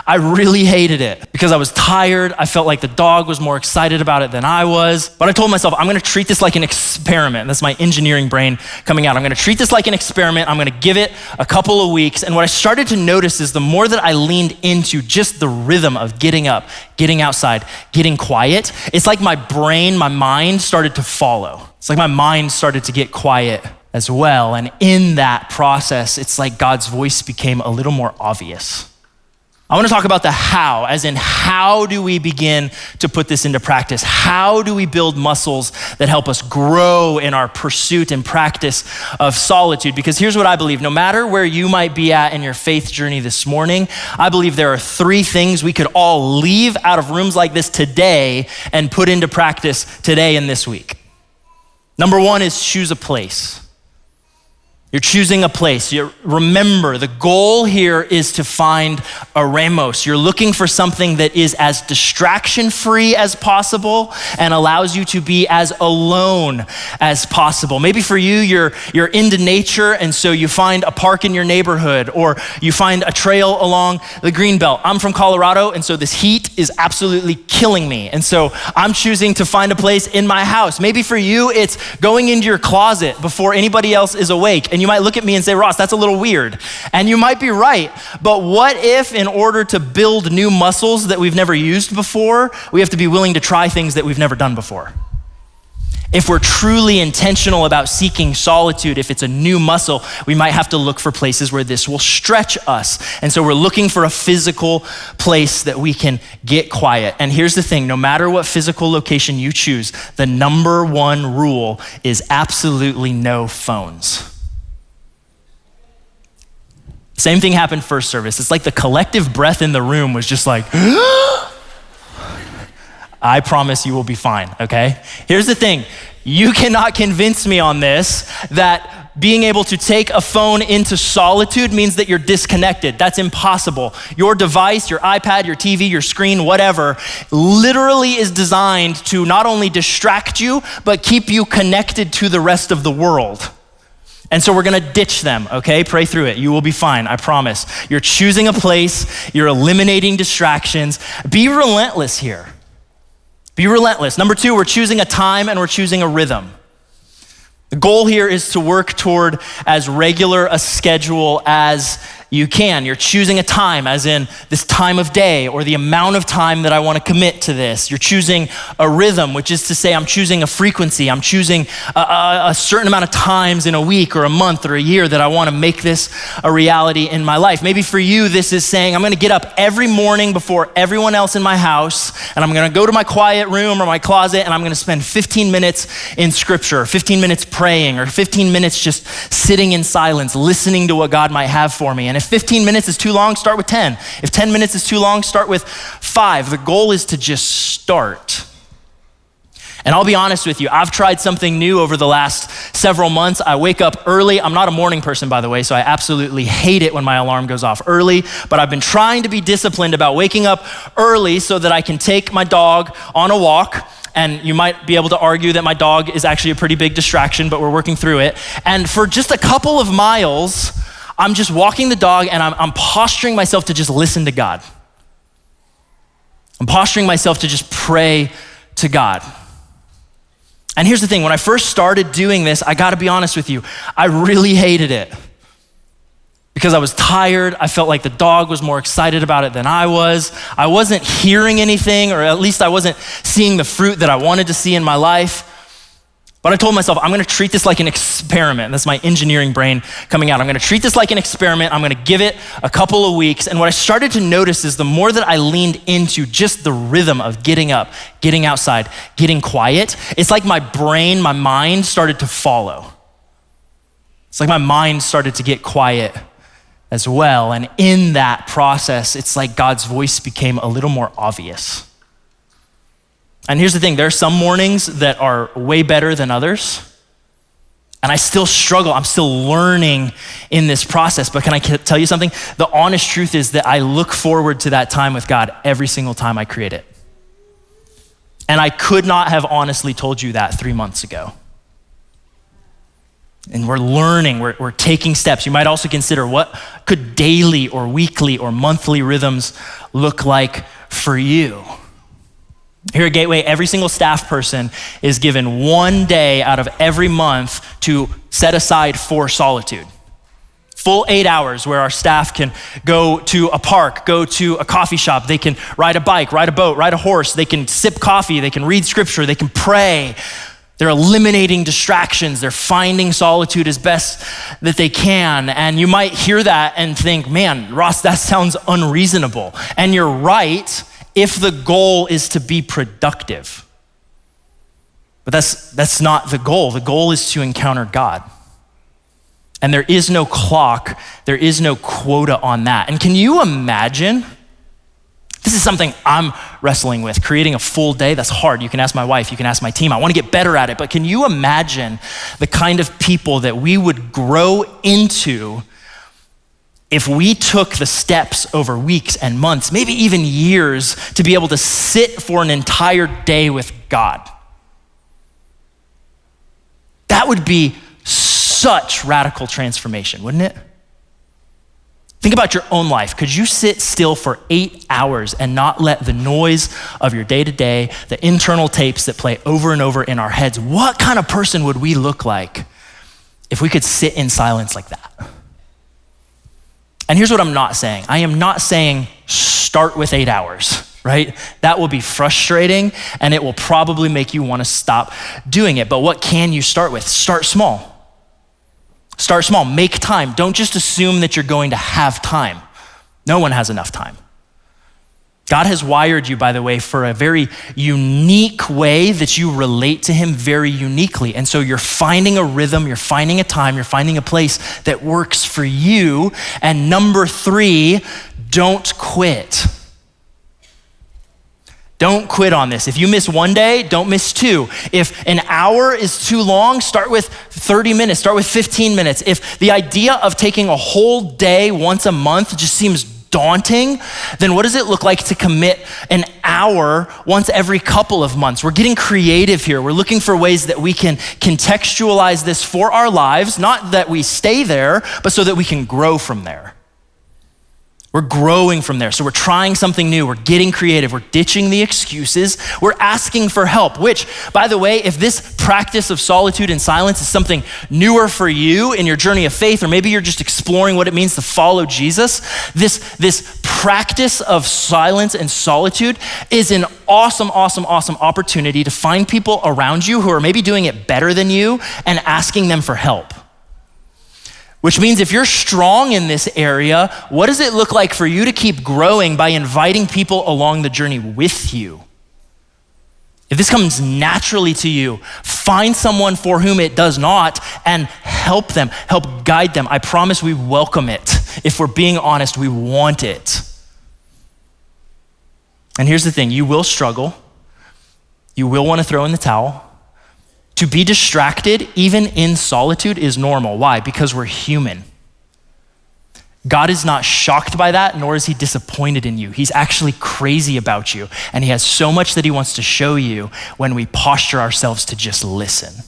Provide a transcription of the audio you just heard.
I really hated it because I was tired. I felt like the dog was more excited about it than I was. But I told myself, I'm gonna treat this like an experiment. That's my engineering brain coming out. I'm gonna treat this like an experiment. I'm gonna give it a couple of weeks. And what I started to notice is the more that I leaned into just the rhythm of getting up, getting outside, getting quiet, it's like my brain, my mind started to follow. It's like my mind started to get quiet as well. And in that process, it's like God's voice became a little more obvious. I want to talk about the how, as in how do we begin to put this into practice? How do we build muscles that help us grow in our pursuit and practice of solitude? Because here's what I believe. No matter where you might be at in your faith journey this morning, I believe there are 3 things we could all leave out of rooms like this today and put into practice today and this week. Number 1 is choose a place. You're choosing a place. Remember, the goal here is to find a ramos. You're looking for something that is as distraction-free as possible and allows you to be as alone as possible. Maybe for you, you're into nature, and so you find a park in your neighborhood, or you find a trail along the Greenbelt. I'm from Colorado, and so this heat is absolutely killing me. And so I'm choosing to find a place in my house. Maybe for you, it's going into your closet before anybody else is awake. And you might look at me and say, Ross, that's a little weird. And you might be right. But what if in order to build new muscles that we've never used before, we have to be willing to try things that we've never done before? If we're truly intentional about seeking solitude, if it's a new muscle, we might have to look for places where this will stretch us. And so we're looking for a physical place that we can get quiet. And here's the thing, no matter what physical location you choose, the number 1 rule is absolutely no phones. Same thing happened first service. It's like the collective breath in the room was just like, I promise you will be fine, okay? Here's the thing. You cannot convince me on this that being able to take a phone into solitude means that you're disconnected. That's impossible. Your device, your iPad, your TV, your screen, whatever, literally is designed to not only distract you, but keep you connected to the rest of the world. And so we're gonna ditch them, okay? Pray through it. You will be fine, I promise. You're choosing a place, you're eliminating distractions. Be relentless here. Be relentless. Number 2, we're choosing a time and we're choosing a rhythm. The goal here is to work toward as regular a schedule as you can. You're choosing a time, as in this time of day or the amount of time that I want to commit to this. You're choosing a rhythm, which is to say I'm choosing a frequency. I'm choosing a certain amount of times in a week or a month or a year that I want to make this a reality in my life. Maybe for you, this is saying I'm going to get up every morning before everyone else in my house, and I'm going to go to my quiet room or my closet, and I'm going to spend 15 minutes in scripture, 15 minutes praying, or 15 minutes just sitting in silence, listening to what God might have for me. And if 15 minutes is too long, start with 10. If 10 minutes is too long, start with 5. The goal is to just start. And I'll be honest with you, I've tried something new over the last several months. I wake up early. I'm not a morning person, by the way, so I absolutely hate it when my alarm goes off early, but I've been trying to be disciplined about waking up early so that I can take my dog on a walk. And you might be able to argue that my dog is actually a pretty big distraction, but we're working through it. And for just a couple of miles, I'm just walking the dog and I'm posturing myself to just listen to God. I'm posturing myself to just pray to God. And here's the thing, when I first started doing this, I gotta be honest with you, I really hated it. Because I was tired, I felt like the dog was more excited about it than I was. I wasn't hearing anything, or at least I wasn't seeing the fruit that I wanted to see in my life. But I told myself, I'm gonna treat this like an experiment. That's my engineering brain coming out. I'm gonna treat this like an experiment. I'm gonna give it a couple of weeks. And what I started to notice is the more that I leaned into just the rhythm of getting up, getting outside, getting quiet, it's like my brain, my mind started to follow. It's like my mind started to get quiet as well. And in that process, it's like God's voice became a little more obvious. And here's the thing, there are some mornings that are way better than others. And I still struggle, I'm still learning in this process. But can I tell you something? The honest truth is that I look forward to that time with God every single time I create it. And I could not have honestly told you that 3 months ago. And we're learning, we're taking steps. You might also consider, what could daily or weekly or monthly rhythms look like for you? Here at Gateway, every single staff person is given 1 day out of every month to set aside for solitude. Full 8 hours where our staff can go to a park, go to a coffee shop, they can ride a bike, ride a boat, ride a horse, they can sip coffee, they can read scripture, they can pray. They're eliminating distractions. They're finding solitude as best that they can. And you might hear that and think, man, Ross, that sounds unreasonable. And you're right if the goal is to be productive. But that's not the goal. The goal is to encounter God. And there is no clock, there is no quota on that. And can you imagine? This is something I'm wrestling with, creating a full day. That's hard. You can ask my wife, you can ask my team. I want to get better at it, but can you imagine the kind of people that we would grow into if we took the steps over weeks and months, maybe even years, to be able to sit for an entire day with God? That would be such radical transformation, wouldn't it? Think about your own life. Could you sit still for 8 hours and not let the noise of your day-to-day, the internal tapes that play over and over in our heads? What kind of person would we look like if we could sit in silence like that? And here's what I'm not saying. I am not saying start with 8 hours, right? That will be frustrating and it will probably make you want to stop doing it. But what can you start with? Start small. Start small, make time. Don't just assume that you're going to have time. No one has enough time. God has wired you, by the way, for a very unique way that you relate to him very uniquely. And so you're finding a rhythm, you're finding a time, you're finding a place that works for you. And number 3, don't quit. Don't quit on this. If you miss 1 day, don't miss 2. If an hour is too long, start with 30 minutes, start with 15 minutes. If the idea of taking a whole day once a month just seems daunting, then what does it look like to commit an hour once every couple of months? We're getting creative here. We're looking for ways that we can contextualize this for our lives, not that we stay there, but so that we can grow from there. We're growing from there. So we're trying something new. We're getting creative. We're ditching the excuses. We're asking for help, which, by the way, if this practice of solitude and silence is something newer for you in your journey of faith, or maybe you're just exploring what it means to follow Jesus, this practice of silence and solitude is an awesome opportunity to find people around you who are maybe doing it better than you and asking them for help. Which means if you're strong in this area, what does it look like for you to keep growing by inviting people along the journey with you? If this comes naturally to you, find someone for whom it does not and help them, help guide them. I promise we welcome it. If we're being honest, we want it. And here's the thing, you will struggle. You will want to throw in the towel. To be distracted, even in solitude, is normal. Why? Because we're human. God is not shocked by that, nor is he disappointed in you. He's actually crazy about you, and he has so much that he wants to show you when we posture ourselves to just listen.